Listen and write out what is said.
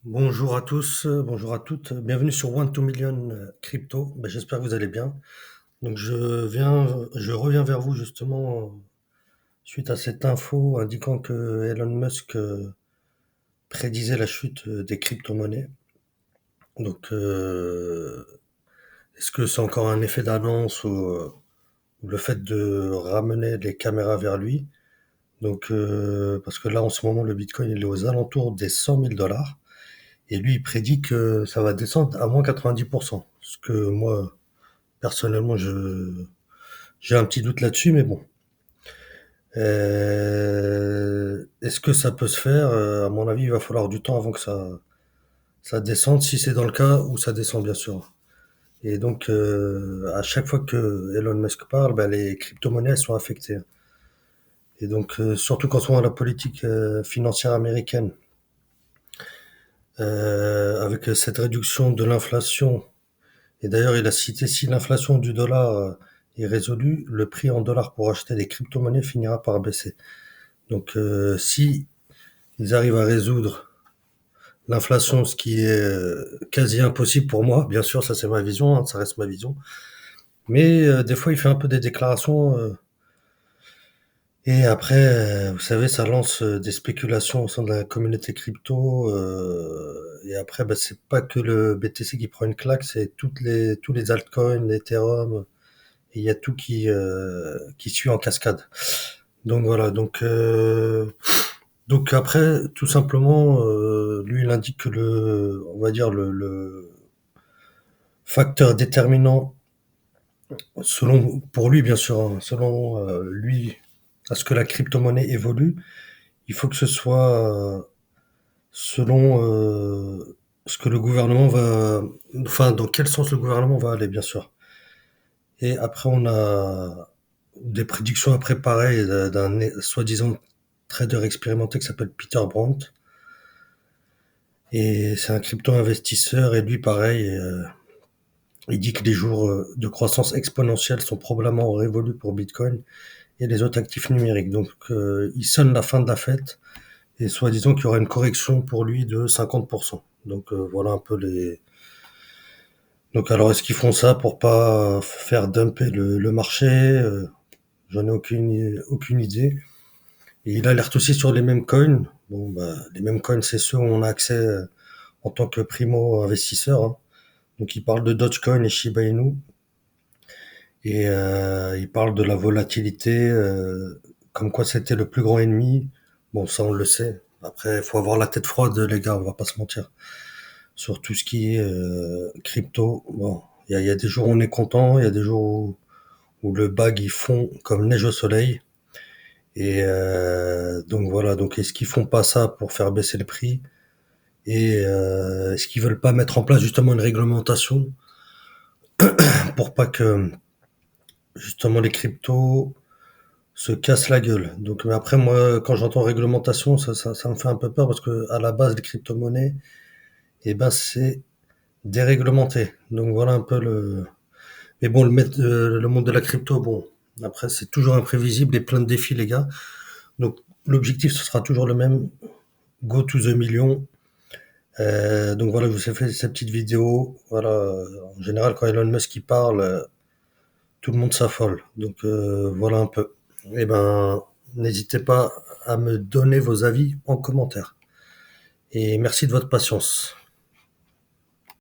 Bonjour à tous, bonjour à toutes, bienvenue sur One to Million Crypto. J'espère que vous allez bien. Donc je reviens vers vous justement suite à cette info indiquant que Elon Musk prédisait la chute des crypto-monnaies. Donc est-ce que c'est encore un effet d'annonce ou le fait de ramener les caméras vers lui? Donc parce que là en ce moment le Bitcoin il est aux alentours des 100 000 dollars. Et lui, il prédit que ça va descendre à moins 90%. Ce que moi, personnellement, j'ai un petit doute là-dessus, mais bon. Est-ce que ça peut se faire? À mon avis, il va falloir du temps avant que ça descende, si c'est dans le cas où ça descend, bien sûr. Et donc, à chaque fois que Elon Musk parle, les crypto-monnaies sont affectées. Et donc, surtout quand on voit la politique financière américaine, avec cette réduction de l'inflation. Et d'ailleurs, il a cité si l'inflation du dollar est résolue, le prix en dollars pour acheter des crypto-monnaies finira par baisser. Donc, si ils arrivent à résoudre l'inflation, ce qui est quasi impossible pour moi, bien sûr, ça c'est ma vision, hein, ça reste ma vision. Mais des fois, il fait un peu des déclarations et après, vous savez, ça lance des spéculations au sein de la communauté crypto. Et après, c'est pas que le BTC qui prend une claque, c'est tous les altcoins, l'Ethereum. Et il y a tout qui suit en cascade. Donc voilà, donc après, tout simplement, lui, il indique que on va dire le facteur déterminant, selon, pour lui bien sûr, hein, selon lui, à ce que la crypto-monnaie évolue, il faut que ce soit selon ce que le gouvernement va, enfin, dans quel sens le gouvernement va aller, bien sûr. Et après, on a des prédictions à préparer d'un soi-disant trader expérimenté qui s'appelle Peter Brandt. Et c'est un crypto-investisseur. Et lui, pareil, il dit que les jours de croissance exponentielle sont probablement révolus pour Bitcoin et les autres actifs numériques. Donc, il sonne la fin de la fête. Et soi-disant qu'il y aura une correction pour lui de 50%. Donc, voilà un peu les... Donc, alors, est-ce qu'ils font ça pour pas faire dumper le marché? J'en ai aucune idée. Et il alerte aussi sur les mêmes coins. Bon, les mêmes coins, c'est ceux où on a accès en tant que primo-investisseur, hein. Donc, il parle de Dogecoin et Shiba Inu. Et il parle de la volatilité, comme quoi c'était le plus grand ennemi. Bon, ça, on le sait. Après, il faut avoir la tête froide, les gars, on va pas se mentir. Sur tout ce qui est crypto, bon, il y a des jours où on est content, il y a des jours où le bag, il fond comme neige au soleil. Et donc voilà, donc est-ce qu'ils font pas ça pour faire baisser le prix? Et est-ce qu'ils veulent pas mettre en place justement une réglementation pour pas que justement les cryptos se cassent la gueule? Donc mais après moi, quand j'entends réglementation, ça me fait un peu peur parce que à la base les crypto-monnaies, c'est déréglementé. Donc voilà un peu le. Mais bon, le monde de la crypto, bon, après c'est toujours imprévisible et plein de défis les gars. Donc l'objectif ce sera toujours le même, go to the million. Donc voilà, je vous ai fait cette petite vidéo. Voilà, en général, quand Elon Musk il parle, tout le monde s'affole. Donc voilà un peu. Eh ben, n'hésitez pas à me donner vos avis en commentaire. Et merci de votre patience.